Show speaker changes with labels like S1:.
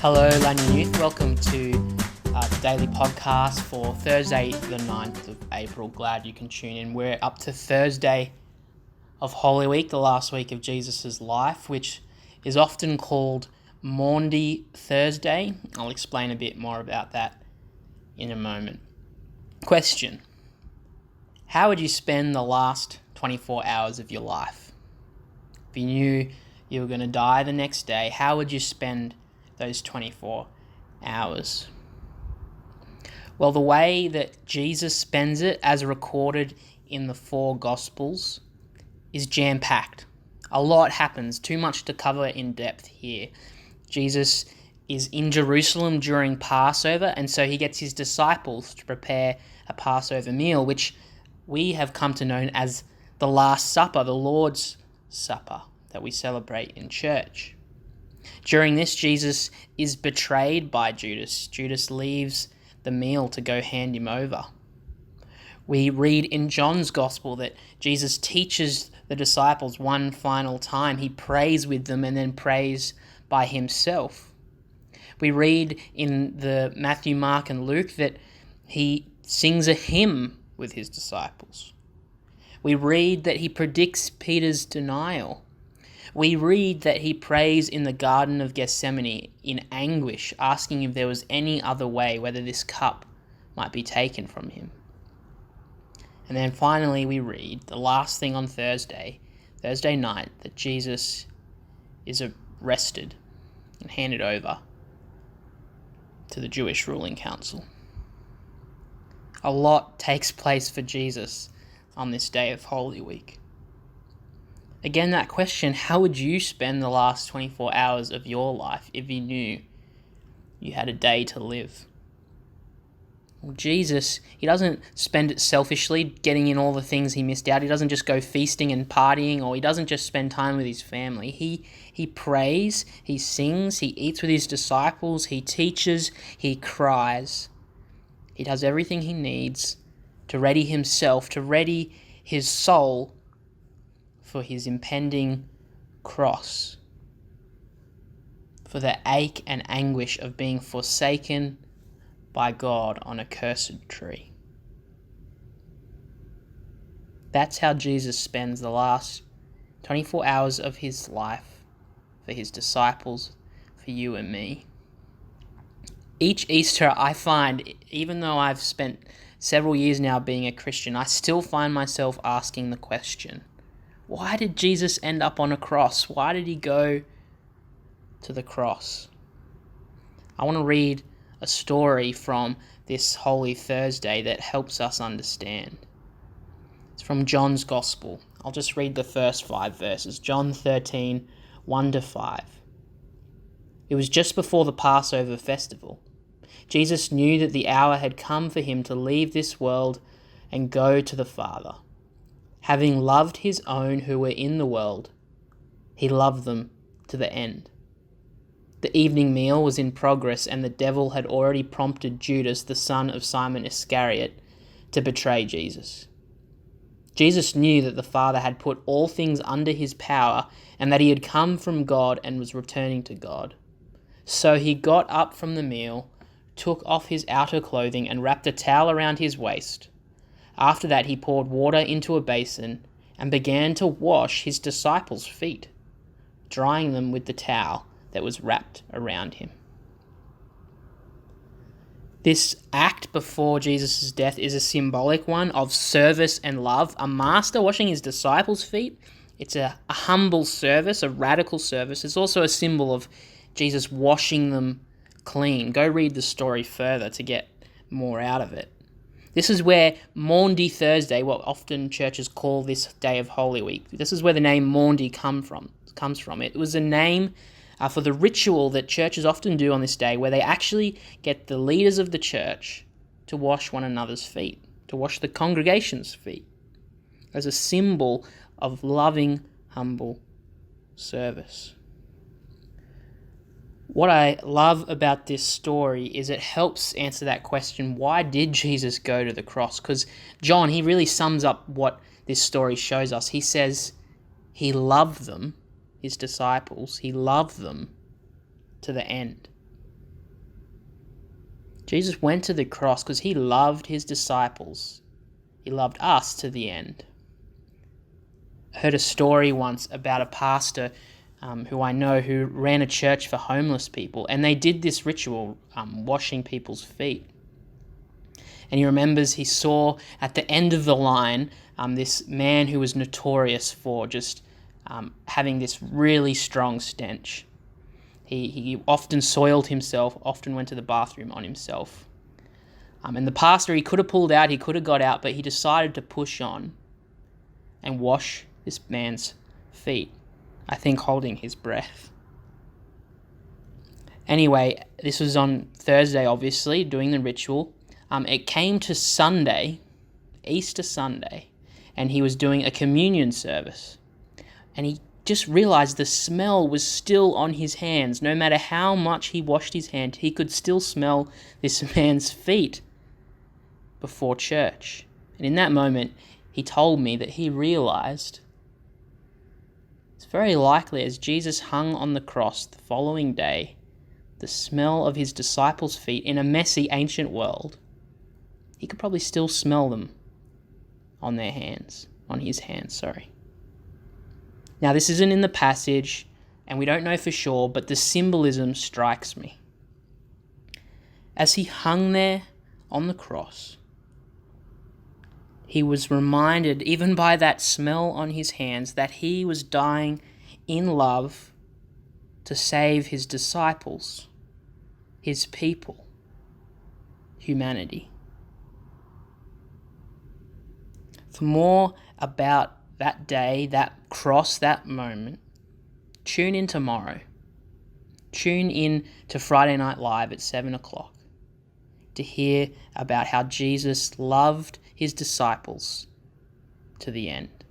S1: Hello, Lanyon Youth. Welcome to the daily podcast for Thursday, the 9th of April. Glad you can tune in. We're up to Thursday of Holy Week, the last week of Jesus' life, which is often called Maundy Thursday. I'll explain a bit more about that in a moment. Question: how would you spend the last 24 hours of your life? If you knew you were going to die the next day, how would you spend those 24 hours? Well, the way that Jesus spends it, as recorded in the four Gospels, is jam-packed. A lot happens, too much to cover in depth here. Jesus is in Jerusalem during Passover, and so he gets his disciples to prepare a Passover meal, which we have come to know as the Last Supper, the Lord's Supper, that we celebrate in church. During this, Jesus is betrayed by Judas. Judas leaves the meal to go hand him over. We read in John's Gospel that Jesus teaches the disciples one final time. He prays with them and then prays by himself. We read in the Matthew, Mark, and Luke that he sings a hymn with his disciples. We read that he predicts Peter's denial. We read that he prays in the Garden of Gethsemane in anguish, asking if there was any other way, whether this cup might be taken from him. And then finally we read, the last thing on Thursday night, that Jesus is arrested and handed over to the Jewish ruling council. A lot takes place for Jesus on this day of Holy Week. Again, that question, how would you spend the last 24 hours of your life if you knew you had a day to live? Well, Jesus, he doesn't spend it selfishly, getting in all the things he missed out. He doesn't just go feasting and partying, or he doesn't just spend time with his family. He prays, he sings, he eats with his disciples, he teaches, he cries. He does everything he needs to ready himself, to ready his soul for his impending cross, for the ache and anguish of being forsaken by God on a cursed tree. That's how Jesus spends the last 24 hours of his life for his disciples, for you and me. Each Easter, I find, even though I've spent several years now being a Christian, I still find myself asking the question, why did Jesus end up on a cross? Why did he go to the cross? I want to read a story from this Holy Thursday that helps us understand. It's from John's Gospel. I'll just read the first 5 verses. John 13, 1-5. It was just before the Passover festival. Jesus knew that the hour had come for him to leave this world and go to the Father. Having loved his own who were in the world, he loved them to the end. The evening meal was in progress, and the devil had already prompted Judas, the son of Simon Iscariot, to betray Jesus. Jesus knew that the Father had put all things under his power, and that he had come from God and was returning to God. So he got up from the meal, took off his outer clothing, and wrapped a towel around his waist. After that, he poured water into a basin and began to wash his disciples' feet, drying them with the towel that was wrapped around him. This act before Jesus' death is a symbolic one of service and love. A master washing his disciples' feet, it's a humble service, a radical service. It's also a symbol of Jesus washing them clean. Go read the story further to get more out of it. This is where Maundy Thursday, what often churches call this day of Holy Week, this is where the name Maundy comes from. It was a name for the ritual that churches often do on this day, where they actually get the leaders of the church to wash one another's feet, to wash the congregation's feet, as a symbol of loving, humble service. What I love about this story is it helps answer that question, why did Jesus go to the cross? Because John, he really sums up what this story shows us. He says he loved them, his disciples, he loved them to the end. Jesus went to the cross because he loved his disciples. He loved us to the end. I heard a story once about a pastor who I know who ran a church for homeless people, and they did this ritual, washing people's feet. And he remembers he saw at the end of the line this man who was notorious for just having this really strong stench. He often soiled himself, often went to the bathroom on himself. And the pastor, he could have pulled out, he could have got out, but he decided to push on and wash this man's feet, I think holding his breath. Anyway, this was on Thursday, obviously, doing the ritual. It came to Sunday, Easter Sunday, and he was doing a communion service. And he just realized the smell was still on his hands. No matter how much he washed his hand, he could still smell this man's feet before church. And in that moment, he told me that he realized it's very likely as Jesus hung on the cross the following day, the smell of his disciples' feet in a messy ancient world, he could probably still smell them on his hands. Now, this isn't in the passage, and we don't know for sure, but the symbolism strikes me. As he hung there on the cross, he was reminded, even by that smell on his hands, that he was dying in love to save his disciples, his people, humanity. For more about that day, that cross, that moment, tune in tomorrow. Tune in to Friday Night Live at 7 o'clock to hear about how Jesus loved his disciples to the end.